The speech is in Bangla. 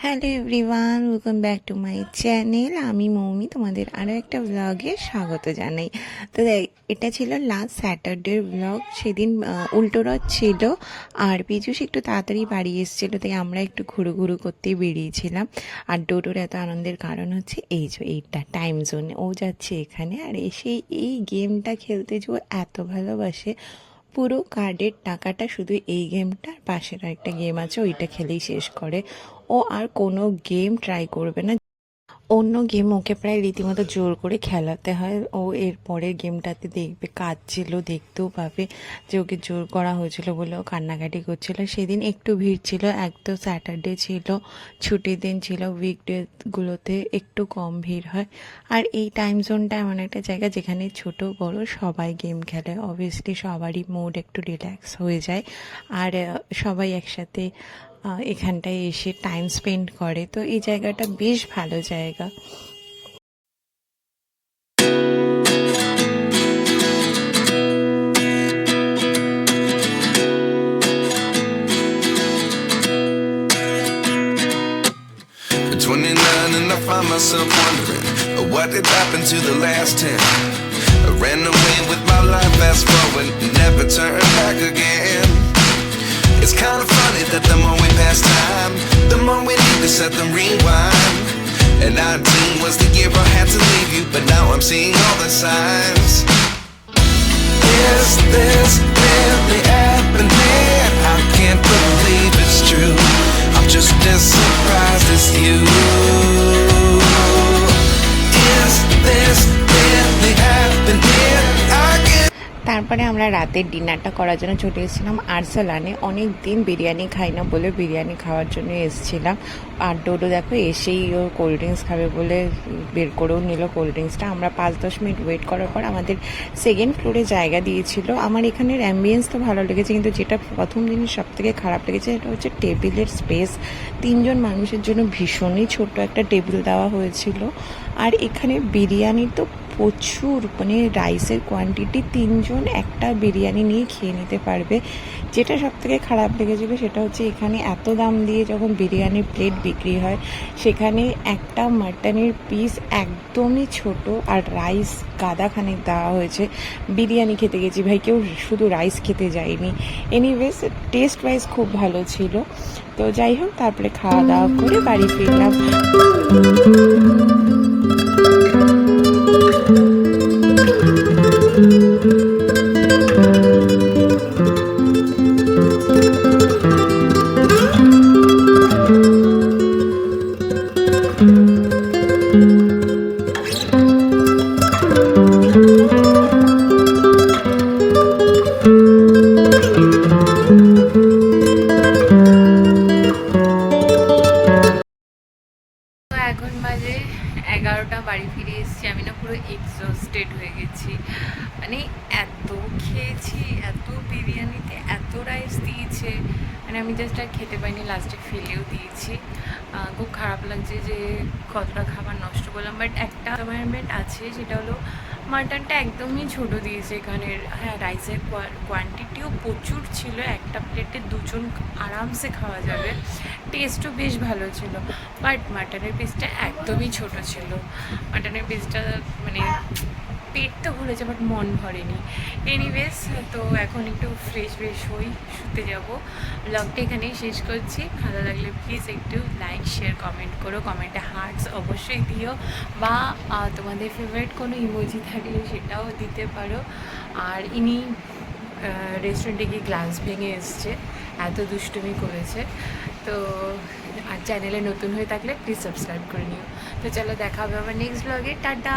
Hello everyone, welcome back to my channel. আমি মৌমি, তোমাদের আরও একটা ব্লগে স্বাগত জানাই। তো এটা ছিল লাস্ট স্যাটারডের ব্লগ। সেদিন উল্টো রথ ছিল আর পীযূষ একটু তাড়াতাড়ি বাড়ি এসেছিলো, তাই আমরা একটু ঘুরু ঘুরু করতেই বেরিয়েছিলাম। আর ডোডোর এত আনন্দের কারণ হচ্ছে এইটা টাইম জোন, ও যাচ্ছে এখানে আর এসে এই গেমটা খেলতে যে ও এত ভালোবাসে। পুরো কার্ডের টাকাটা শুধু এই গেমটার পাশের একটা গেম আছে ওইটা খেলেই শেষ করে। ও আর কোনো গেম ট্রাই করবে না। অন্য গেম ওকে প্রায় রীতিমতো জোর করে খেলাতে হয়। ও এর পরের গেমটাতে দেখবে কাঁদছিল, দেখতেও পাবে যে ওকে জোর করা হয়েছিল বলে ও কান্নাকাটি করছিল। সেদিন একটু ভিড় ছিল, এক তো স্যাটারডে ছিল, ছুটির দিন ছিল। উইকডেগুলোতে একটু কম ভিড় হয়। আর এই টাইম জোনটা এমন একটা জায়গা যেখানে ছোট বড় সবাই গেম খেলে। অবভিয়াসলি সবারই মুড একটু রিল্যাক্স হয়ে যায় আর সবাই একসাথে এখানটায় এসে টাইম স্পেন্ড করে। তো এই জায়গাটা বেশ ভালো জায়গা। At 29 and I find myself wondering what did happen to the last 10. I ran away with my life, fast forward, never turn back again. It's kind of funny that the more we pass time, the more we need to set them rewind. And 19 was the year I had to leave you, but now I'm seeing all the signs. Is this really happening? I can't believe it's true. I'm just as surprised as you. Is this really happening? I can't. তারপরে আমরা রাতের ডিনারটা করার জন্য চলে এসেছিলাম আরসালানে। অনেক দিন বিরিয়ানি খাই না বলে বিরিয়ানি খাওয়ার জন্য এসেছিলাম। আর ডোডো দেখো এসেই ও কোল্ড ড্রিঙ্কস খাবে বলে বের করেও নিল কোল্ড ড্রিঙ্কসটা। আমরা 5-10 মিনিট ওয়েট করার পর আমাদের সেকেন্ড ফ্লোরে জায়গা দিয়েছিল। আমার এখানের অ্যাম্বিয়েন্স তো ভালো লেগেছে, কিন্তু যেটা প্রথম জিনিস সব থেকে খারাপ লেগেছে সেটা হচ্ছে টেবিলের স্পেস। 3 জন মানুষের জন্য ভীষণই ছোট একটা টেবিল দেওয়া হয়েছিল। আর এখানে বিরিয়ানি তো প্রচুর, মানে রাইসের কোয়ান্টিটি 3 জন একটা বিরিয়ানি নিয়ে খেয়ে নিতে পারবে। যেটা সব থেকে খারাপ লেগেছিলো সেটা হচ্ছে এখানে এত দাম দিয়ে যখন বিরিয়ানির প্লেট বিক্রি হয়, সেখানে একটা মাটনের পিস একদমই ছোট আর রাইস গাদাখানেক দেওয়া হয়েছে। বিরিয়ানি খেতে গেছি ভাই, কেউ শুধু রাইস খেতে যায়নি। এনিওয়েজ টেস্ট ওয়াইজ খুব ভালো ছিল। তো যাই হোক, তারপরে খাওয়া দাওয়া করে বাড়ি ফিরলাম। এখন বাজে 11টা, বাড়ি ফিরে এসেছি। আমি না পুরো এক্সস্টেড হয়ে গেছি। মানে এত খেয়েছি, এত বিরিয়ানিতে এত রাইস দিয়েছে, মানে আমি জাস্ট আর খেতে পাইনি, লাস্টে ফেলেও দিয়েছি। খুব খারাপ লাগছে যে কতটা খাবার নষ্ট করলাম। বাট একটা কমেন্ট আছে, সেটা হলো মাটনটা একদমই ছোট দিয়েছে এখানের। হ্যাঁ, রাইসের কোয়ান্টিটিও প্রচুর ছিল, একটা প্লেটে 2 জন আরামসে খাওয়া যাবে। টেস্টও বেশ ভালো ছিল, বাট মাটনের পিসটা একদমই ছোট ছিল। মাটনের পিসটা মানে পেট তো ভরেছে বাট মন ভরেনি। এনিওয়েজ, তো এখন একটু ফ্রেশ হই, শুতে যাব। ব্লগটা এখানেই শেষ করছি। ভালো লাগলে প্লিজ একটু লাইক, শেয়ার, কমেন্ট করো। কমেন্টে হার্টস অবশ্যই দিও, বা তোমাদের ফেভারিট কোনো ইমোজি থাকলে সেটাও দিতে পারো। আর ইনি রেস্টুরেন্টে গিয়ে গ্লাস ভেঙে এসছে, এত দুষ্টুমি করেছে। তো আর চ্যানেলে নতুন হয়ে থাকলে প্লিজ সাবস্ক্রাইব করে নিও। তো চলো, দেখা হবে আবার নেক্সট ব্লগে। টাটা।